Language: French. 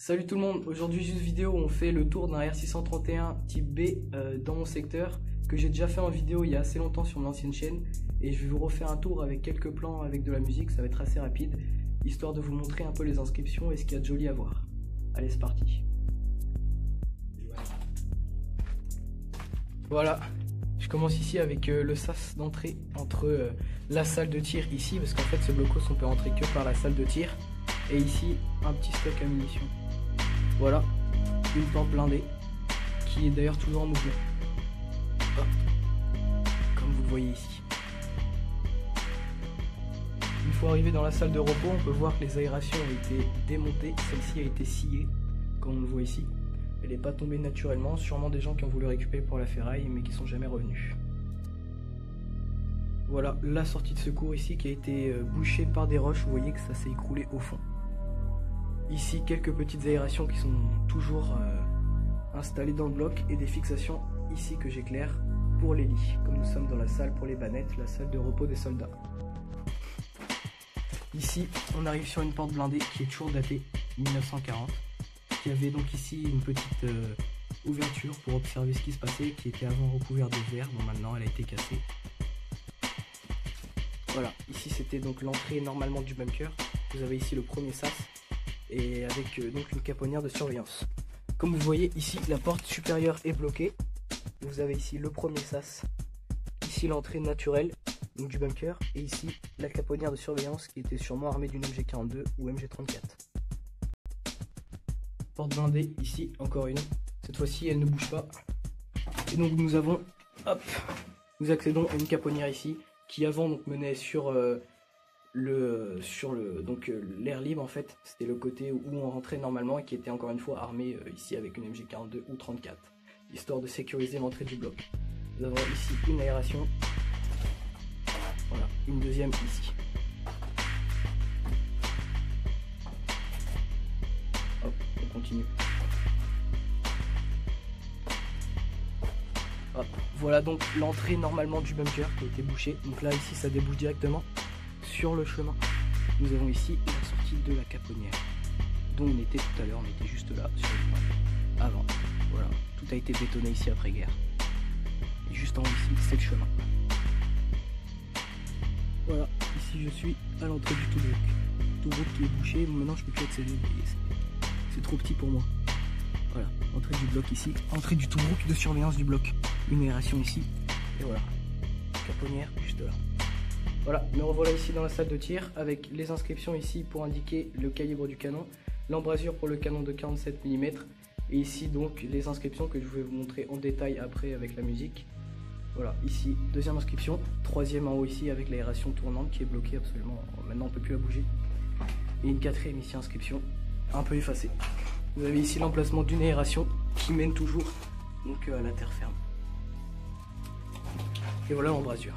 Salut tout le monde, aujourd'hui juste vidéo, on fait le tour d'un R631 type B dans mon secteur que j'ai déjà fait en vidéo il y a assez longtemps sur mon ancienne chaîne et je vais vous refaire un tour avec quelques plans avec de la musique, ça va être assez rapide histoire de vous montrer un peu les inscriptions et ce qu'il y a de joli à voir. Allez, c'est parti. Voilà, je commence ici avec le sas d'entrée entre la salle de tir ici parce qu'en fait ce blocos on peut rentrer que par la salle de tir et ici un petit stock à munitions. Voilà, une porte blindée qui est d'ailleurs toujours en mouvement. Hop. Comme vous le voyez ici. Une fois arrivé dans la salle de repos, on peut voir que les aérations ont été démontées. Celle-ci a été sciée, comme on le voit ici. Elle n'est pas tombée naturellement, sûrement des gens qui ont voulu récupérer pour la ferraille, mais qui sont jamais revenus. Voilà la sortie de secours ici qui a été bouchée par des roches. Vous voyez que ça s'est écroulé au fond. Ici, quelques petites aérations qui sont toujours installées dans le bloc et des fixations ici que j'éclaire pour les lits. Comme nous sommes dans la salle pour les bannettes, la salle de repos des soldats. Ici, on arrive sur une porte blindée qui est toujours datée 1940. Qui avait donc ici une petite ouverture pour observer ce qui se passait, qui était avant recouverte de verre. Bon, maintenant elle a été cassée. Voilà, ici c'était donc l'entrée normalement du bunker. Vous avez ici le premier sas. Et avec donc une caponnière de surveillance. Comme vous voyez ici, la porte supérieure est bloquée. Vous avez ici le premier sas, ici l'entrée naturelle donc du bunker, et ici la caponnière de surveillance qui était sûrement armée d'une MG42 ou MG34. Porte blindée, ici encore une. Cette fois-ci elle ne bouge pas. Et donc nous avons, hop, nous accédons à une caponnière ici qui avant donc menait sur l'air libre en fait, c'était le côté où on rentrait normalement et qui était encore une fois armé ici avec une MG42 ou 34, histoire de sécuriser l'entrée du bloc. Nous avons ici une aération, voilà, une deuxième ici. Hop, on continue. Hop, voilà donc l'entrée normalement du bunker qui a été bouchée, donc là ici ça débouche directement sur le chemin. Nous avons ici la sortie de la caponnière dont on était tout à l'heure, on était juste là sur le point avant. Voilà, tout a été bétonné ici après guerre. Et juste en haut ici, c'est le chemin. Voilà, ici je suis à l'entrée du tout-bloc. Tout-bloc qui est bouché, maintenant je peux plus accéder, vous voyez, c'est trop petit pour moi. Voilà, entrée du bloc ici, entrée du tout-bloc de surveillance du bloc. Une aération ici, et voilà, caponnière juste là. Voilà, me revoilà ici dans la salle de tir avec les inscriptions ici pour indiquer le calibre du canon, l'embrasure pour le canon de 47 mm et ici donc les inscriptions que je vais vous montrer en détail après avec la musique. Voilà, ici deuxième inscription, troisième en haut ici avec l'aération tournante qui est bloquée absolument, maintenant on ne peut plus la bouger. Et une quatrième ici inscription, un peu effacée. Vous avez ici l'emplacement d'une aération qui mène toujours donc à la terre ferme. Et voilà l'embrasure.